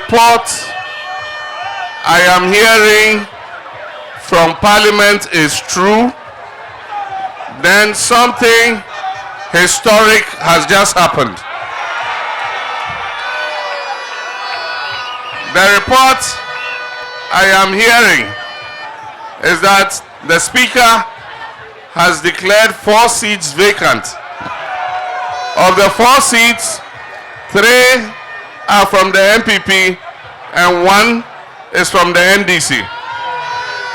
report I am hearing from Parliament is true, then something historic has just happened. The report I am hearing is that the Speaker has declared 4 seats vacant. Of the 4 seats, 3 are from the MPP and 1 is from the NDC.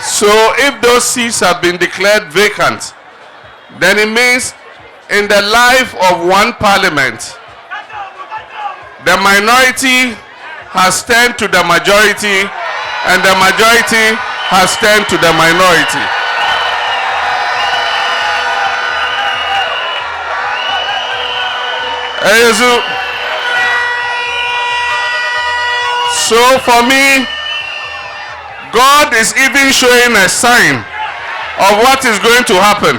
So if those seats have been declared vacant, then it means in the life of one parliament, the minority has turned to the majority and the majority has turned to the minority. So for me, God is even showing a sign of what is going to happen.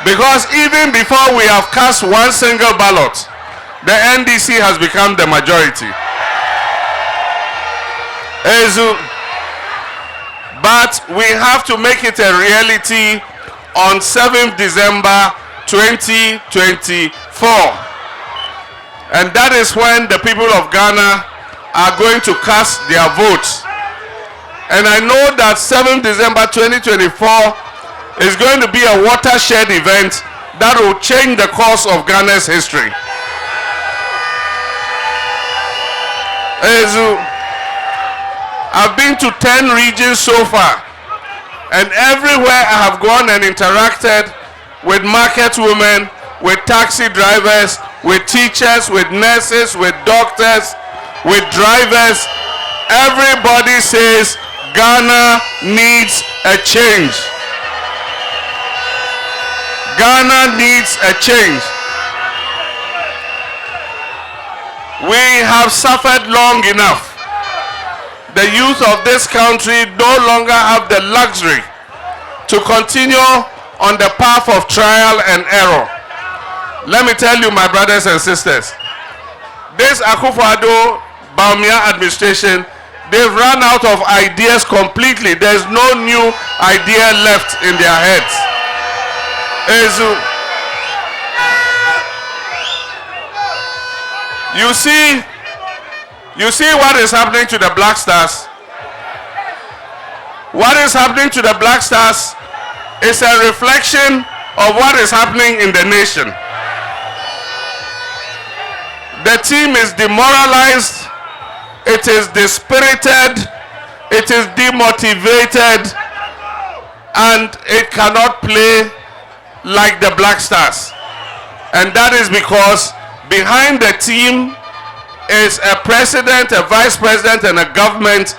Because even before we have cast one single ballot, the NDC has become the majority. But we have to make it a reality on 7th December 2024. And that is when the people of Ghana are going to cast their votes. And I know that 7th December 2024 is going to be a watershed event that will change the course of Ghana's history. I've been to 10 regions so far, and everywhere I have gone and interacted with market women, with taxi drivers, with teachers, with nurses, with doctors, with drivers, everybody says Ghana needs a change. Ghana needs a change. We have suffered long enough. The youth of this country no longer have the luxury to continue on the path of trial and error. Let me tell you, my brothers and sisters, this Akufo-Addo Bawumia administration, they've run out of ideas completely. There's no new idea left in their heads. You see what is happening to the Black Stars? What is happening to the Black Stars is a reflection of what is happening in the nation. The team is demoralized, it is dispirited, it is demotivated, and it cannot play like the Black Stars. And that is because behind the team is a president, a vice president, and a government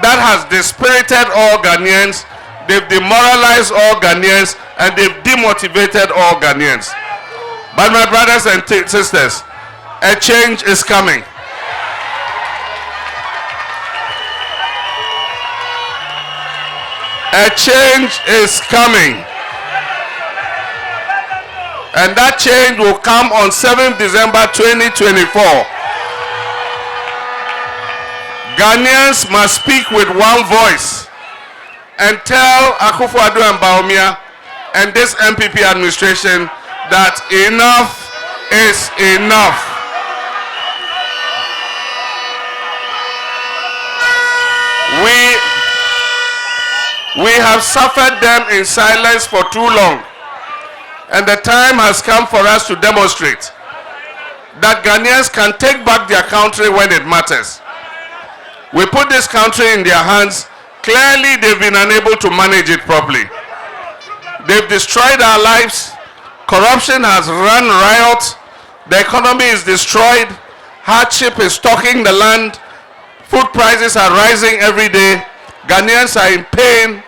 that has dispirited all Ghanaians, they've demoralized all Ghanaians, and they've demotivated all Ghanaians. But my brothers and sisters, a change is coming. A change is coming. And that change will come on 7th December 2024. Ghanaians must speak with one voice and tell Akufo-Addo and Bawumia and this MPP administration that enough is enough. We have suffered them in silence for too long, and the time has come for us to demonstrate that Ghanaians can take back their country when it matters. We put this country in their hands. Clearly, they've been unable to manage it properly. They've destroyed our lives. Corruption has run riot. The economy is destroyed. Hardship is stalking the land. Food prices are rising every day. Ghanaians are in pain.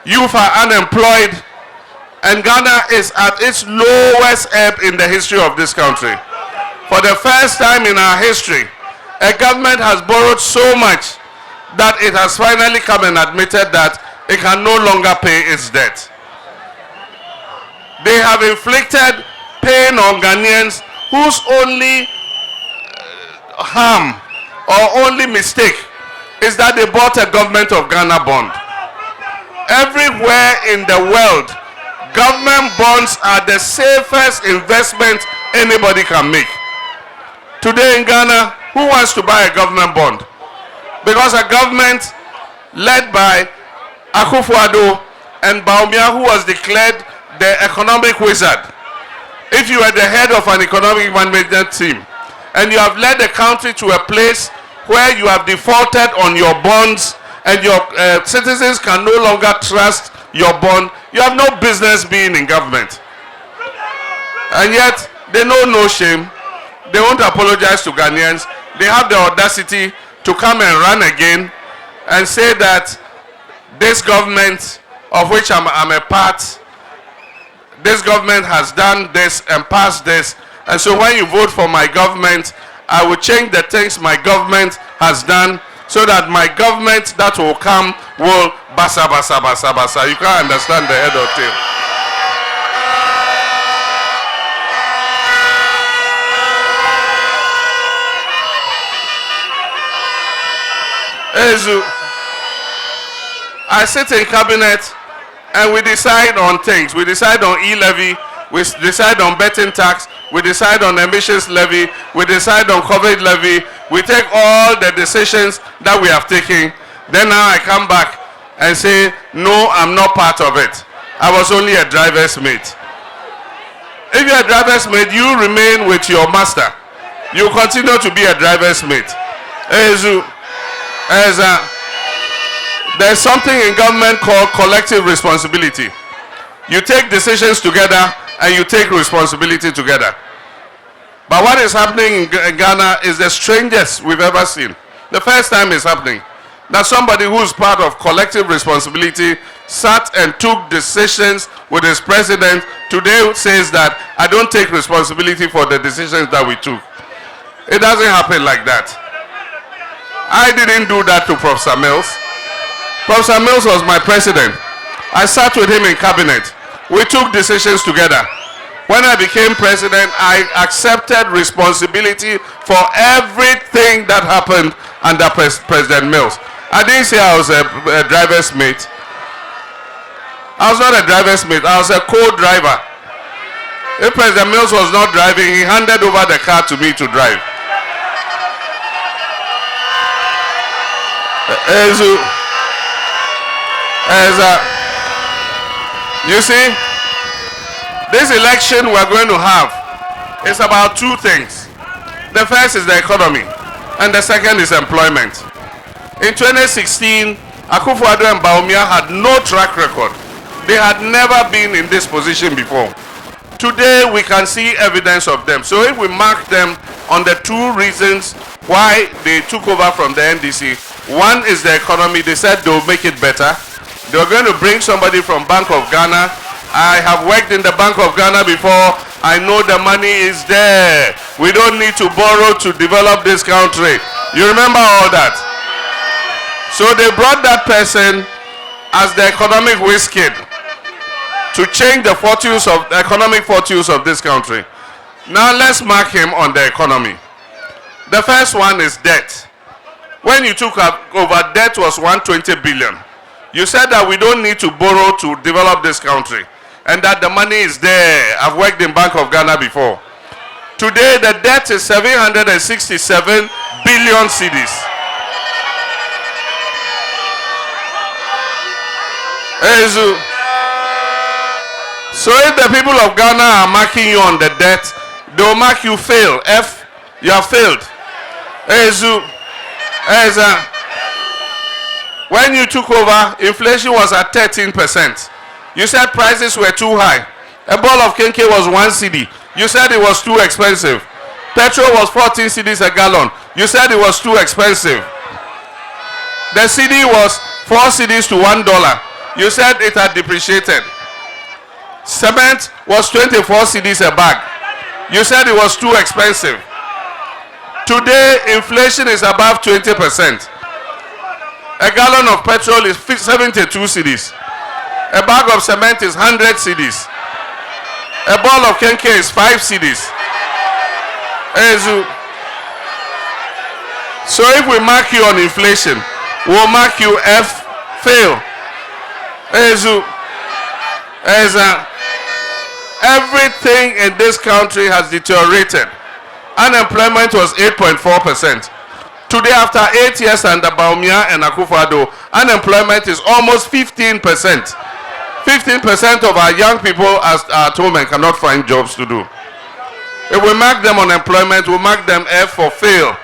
Youth are unemployed. And Ghana is at its lowest ebb in the history of this country. For the first time in our history, a government has borrowed so much that it has finally come and admitted that it can no longer pay its debt. They have inflicted pain on Ghanaians whose only harm or only mistake is that they bought a government of Ghana bond. Everywhere in the world, government bonds are the safest investment anybody can make. Today in Ghana, who wants to buy a government bond? Because a government led by Akufo-Addo and Bawumia, who was declared the economic wizard. If you are the head of an economic management team and you have led the country to a place where you have defaulted on your bonds and your citizens can no longer trust your bond, you have no business being in government. And yet, they know no shame. They won't apologize to Ghanaians. They have the audacity to come and run again and say that this government, of which I'm a part, this government has done this and passed this. And so when you vote for my government, I will change the things my government has done so that my government that will come will basa, basa, basa, basa. You can't understand the head or tail. I sit in cabinet and we decide on things. We decide on e-levy, we decide on betting tax, we decide on emissions levy, we decide on COVID levy. We take all the decisions that we have taken. Then now I come back and say, no, I'm not part of it. I was only a driver's mate. If you're a driver's mate, you remain with your master. You continue to be a driver's mate. There's something in government called collective responsibility. You take decisions together and you take responsibility together. But what is happening in Ghana is the strangest we've ever seen. The first time it's happening that somebody who's part of collective responsibility sat and took decisions with his president today says that I don't take responsibility for the decisions that we took. It doesn't happen like that. I didn't do that to Professor Mills. Professor Mills was my president. I sat with him in cabinet. We took decisions together. When I became president, I accepted responsibility for everything that happened under President Mills. I didn't say I was a driver's mate. I was not a driver's mate. I was a co-driver. If President Mills was not driving, he handed over the car to me to drive. You see, this election we're going to have is about two things. The first is the economy, and the second is employment. In 2016, Akufo-Addo and Bawumia had no track record. They had never been in this position before. Today, we can see evidence of them. So if we mark them on the two reasons why they took over from the NDC, one is the economy. They said they'll make it better. They were going to bring somebody from Bank of Ghana. I have worked in the Bank of Ghana before. I know the money is there. We don't need to borrow to develop this country. You remember all that? So they brought that person as the economic whiz kid to change the economic fortunes of this country. Now let's mark him on the economy. The first one is debt. When you took over, debt was 120 billion. You said that we don't need to borrow to develop this country and that the money is there. I've worked in Bank of Ghana before. Today, the debt is 767 billion cedis. So if the people of Ghana are marking you on the debt, they will mark you fail. F, you have failed. When you took over, inflation was at 13%. You said prices were too high. A ball of kenke was 1 cedi. You said it was too expensive. Petrol was 14 cedis a gallon. You said it was too expensive. The cedi was 4 cedis to $1. You said it had depreciated. Cement was 24 cedis a bag. You said it was too expensive. Today, inflation is above 20%. A gallon of petrol is 72 cedis. A bag of cement is 100 cedis. A ball of kenke is 5 cedis. So if we mark you on inflation, we'll mark you F, fail. Everything in this country has deteriorated. Unemployment was 8.4%. Today, after 8 years under Baumia and Akufo-Addo, unemployment is almost 15%. 15% of our young people are at home and cannot find jobs to do. If we mark them on unemployment, we'll mark them F for fail.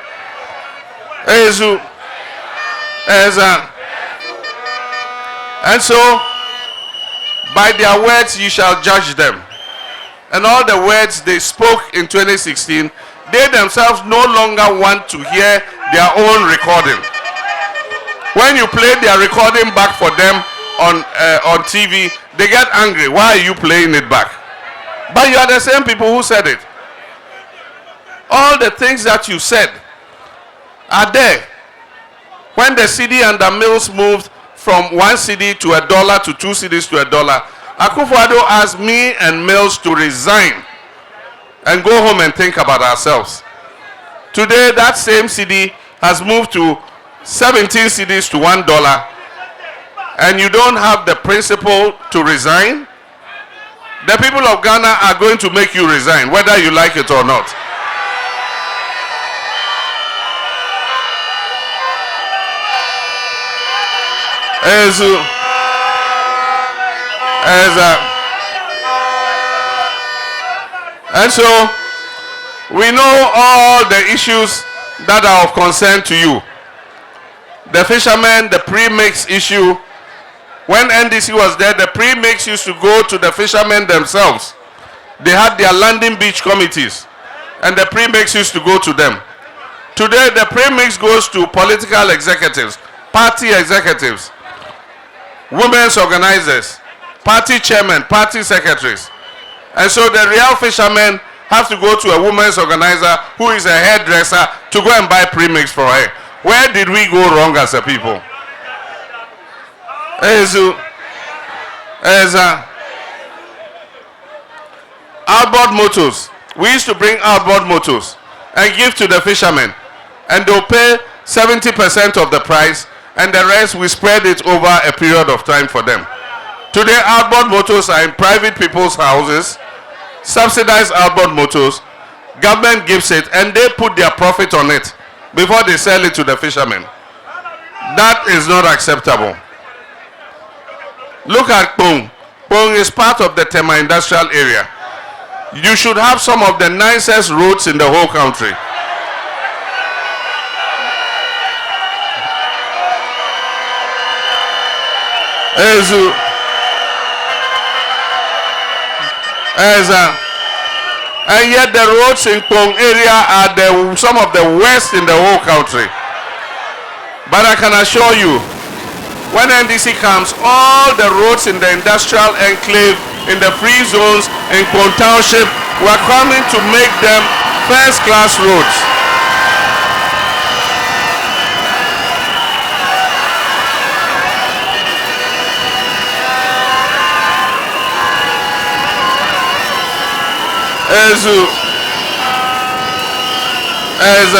And so, by their words you shall judge them. And all the words they spoke in 2016, they themselves no longer want to hear their own recording. When you play their recording back for them on TV, they get angry. Why are you playing it back? But you are the same people who said it. All the things that you said are there. When the CD and the Mills moved from 1 CD to $1 to 2 CDs to $1, Akufo-Addo asked me and Mills to resign and go home and think about ourselves. Today, that same CD has moved to 17 CDs to $1, and you don't have the principle to resign. The people of Ghana are going to make you resign, whether you like it or not. And so, we know all the issues that are of concern to you. The fishermen, the pre-mix issue. When NDC was there, the pre-mix used to go to the fishermen themselves. They had their landing beach committees, and the pre-mix used to go to them. Today, the pre-mix goes to political executives, party executives, women's organizers, party chairmen, party secretaries. And so the real fishermen have to go to a women's organizer who is a hairdresser to go and buy premix for her. Where did we go wrong as a people? Outboard motors. We used to bring outboard motors and give to the fishermen, and they'll pay 70% of the price, and the rest we spread it over a period of time for them. Today, outboard motors are in private people's houses, subsidized outboard motors. Government gives it, and they put their profit on it before they sell it to the fishermen. That is not acceptable. Look at Pong. Pong is part of the Tema industrial area. You should have some of the nicest roads in the whole country. And yet the roads in Pong area are some of the worst in the whole country. But I can assure you, when NDC comes, all the roads in the industrial enclave, in the free zones, in Pong Township, we're coming to make them first-class roads. As